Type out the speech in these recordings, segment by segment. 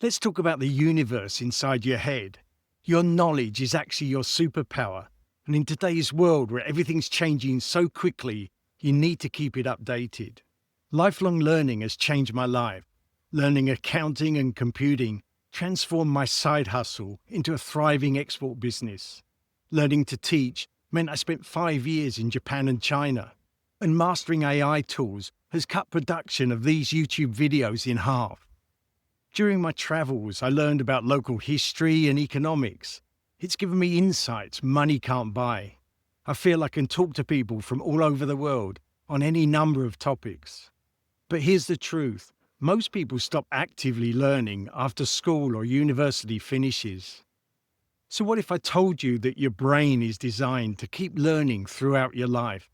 Let's talk about the universe inside your head. Your knowledge is actually your superpower. And in today's world where everything's changing so quickly, you need to keep it updated. Lifelong learning has changed my life. Learning accounting and computing transformed my side hustle into a thriving export business. Learning to teach meant I spent 5 years in Japan and China. And mastering AI tools has cut production of these YouTube videos in half. During my travels, I learned about local history and economics. It's given me insights money can't buy. I feel I can talk to people from all over the world on any number of topics. But here's the truth. Most people stop actively learning after school or university finishes. So what if I told you that your brain is designed to keep learning throughout your life?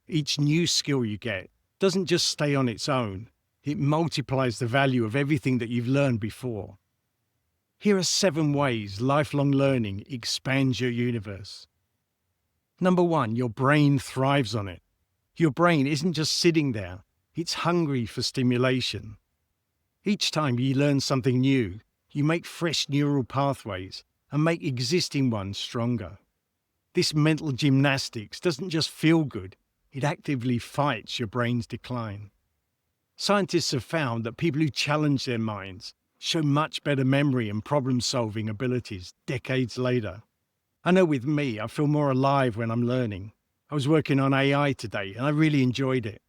Each new skill you get doesn't just stay on its own. It multiplies the value of everything that you've learned before. Here are 7 ways lifelong learning expands your universe. Number 1, your brain thrives on it. Your brain isn't just sitting there, it's hungry for stimulation. Each time you learn something new, you make fresh neural pathways and make existing ones stronger. This mental gymnastics doesn't just feel good, it actively fights your brain's decline. Scientists have found that people who challenge their minds show much better memory and problem-solving abilities decades later. I know with me, I feel more alive when I'm learning. I was working on AI today and I really enjoyed it.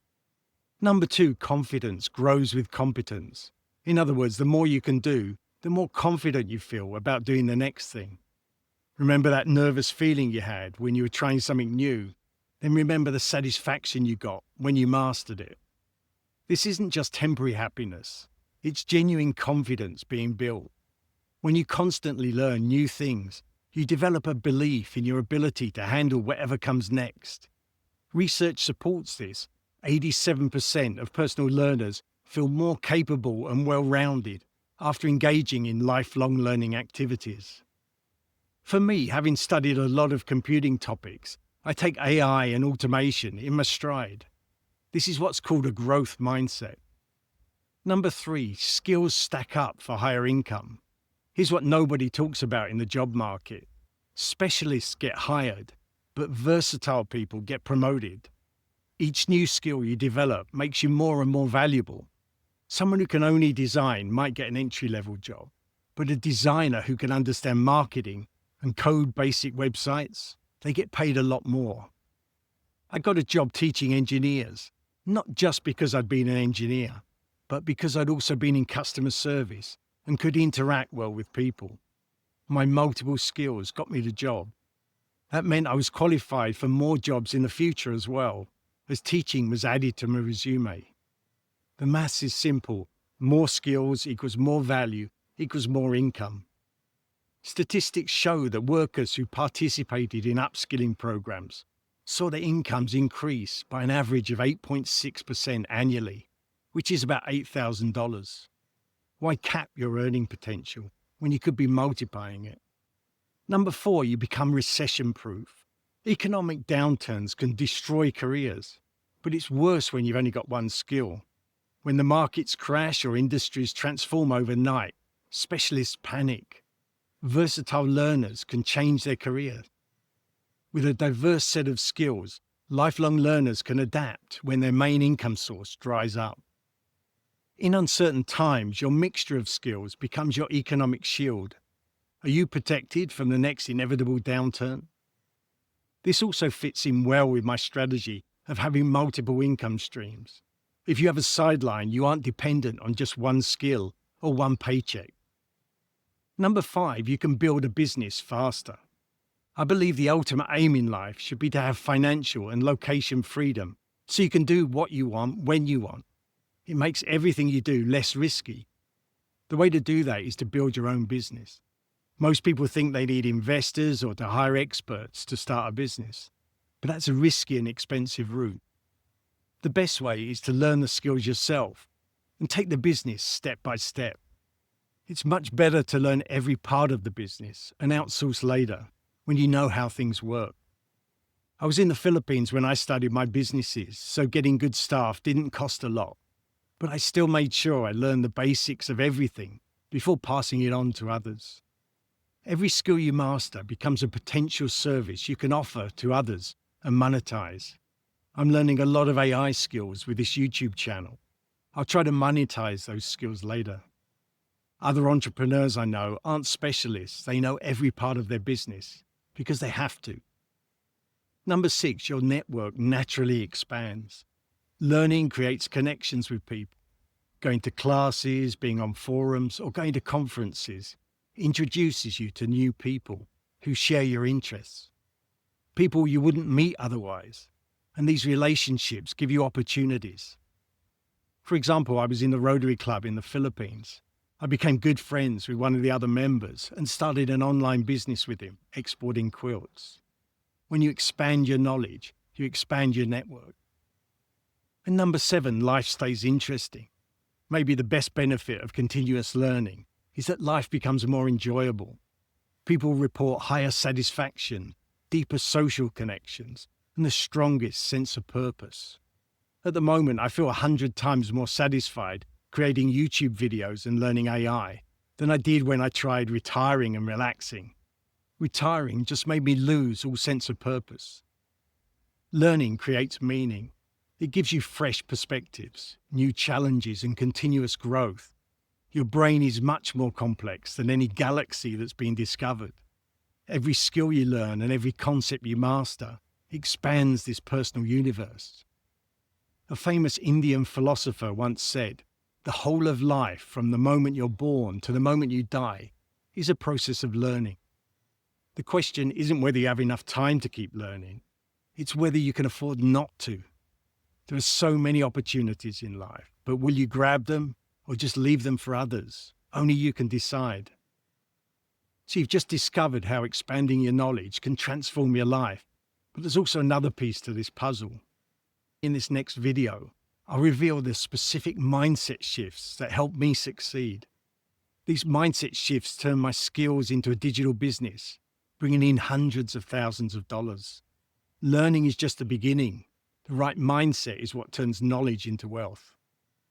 Number 2, confidence grows with competence. In other words, the more you can do, the more confident you feel about doing the next thing. Remember that nervous feeling you had when you were trying something new? Then remember the satisfaction you got when you mastered it. This isn't just temporary happiness. It's genuine confidence being built. When you constantly learn new things, you develop a belief in your ability to handle whatever comes next. Research supports this. 87% of personal learners feel more capable and well-rounded after engaging in lifelong learning activities. For me, having studied a lot of computing topics, I take AI and automation in my stride. This is what's called a growth mindset. Number 3, skills stack up for higher income. Here's what nobody talks about in the job market. Specialists get hired, but versatile people get promoted. Each new skill you develop makes you more and more valuable. Someone who can only design might get an entry-level job, but a designer who can understand marketing and code basic websites, they get paid a lot more. I got a job teaching engineers, not just because I'd been an engineer, but because I'd also been in customer service and could interact well with people. My multiple skills got me the job. That meant I was qualified for more jobs in the future as well, as teaching was added to my resume. The maths is simple. More skills equals more value equals more income. Statistics show that workers who participated in upskilling programs saw their incomes increase by an average of 8.6% annually, which is about $8,000. Why cap your earning potential when you could be multiplying it? Number 4, you become recession-proof. Economic downturns can destroy careers, but it's worse when you've only got one skill. When the markets crash or industries transform overnight, specialists panic. Versatile learners can change their career. With a diverse set of skills, lifelong learners can adapt when their main income source dries up. In uncertain times, your mixture of skills becomes your economic shield. Are you protected from the next inevitable downturn? This also fits in well with my strategy of having multiple income streams. If you have a sideline, you aren't dependent on just one skill or one paycheck. Number 5, you can build a business faster. I believe the ultimate aim in life should be to have financial and location freedom, so you can do what you want when you want. It makes everything you do less risky. The way to do that is to build your own business. Most people think they need investors or to hire experts to start a business, but that's a risky and expensive route. The best way is to learn the skills yourself and take the business step by step. It's much better to learn every part of the business and outsource later when you know how things work. I was in the Philippines when I started my businesses, so getting good staff didn't cost a lot. But I still made sure I learned the basics of everything before passing it on to others. Every skill you master becomes a potential service you can offer to others and monetize. I'm learning a lot of AI skills with this YouTube channel. I'll try to monetize those skills later. Other entrepreneurs I know aren't specialists. They know every part of their business because they have to. Number 6, your network naturally expands. Learning creates connections with people. Going to classes, being on forums, or going to conferences introduces you to new people who share your interests. People you wouldn't meet otherwise. And these relationships give you opportunities. For example, I was in the Rotary Club in the Philippines. I became good friends with one of the other members and started an online business with him, exporting quilts. When you expand your knowledge, you expand your network. And number 7, life stays interesting. Maybe the best benefit of continuous learning is that life becomes more enjoyable. People report higher satisfaction, deeper social connections, and the strongest sense of purpose. At the moment, I feel 100 times more satisfied creating YouTube videos and learning AI than I did when I tried retiring and relaxing. Retiring just made me lose all sense of purpose. Learning creates meaning. It gives you fresh perspectives, new challenges, and continuous growth. Your brain is much more complex than any galaxy that's been discovered. Every skill you learn and every concept you master expands this personal universe. A famous Indian philosopher once said, "The whole of life, from the moment you're born to the moment you die, is a process of learning." The question isn't whether you have enough time to keep learning. It's whether you can afford not to. There are so many opportunities in life, but will you grab them or just leave them for others? Only you can decide. So you've just discovered how expanding your knowledge can transform your life. But there's also another piece to this puzzle. In this next video, I'll reveal the specific mindset shifts that help me succeed. These mindset shifts turn my skills into a digital business, bringing in hundreds of thousands of dollars. Learning is just the beginning. The right mindset is what turns knowledge into wealth.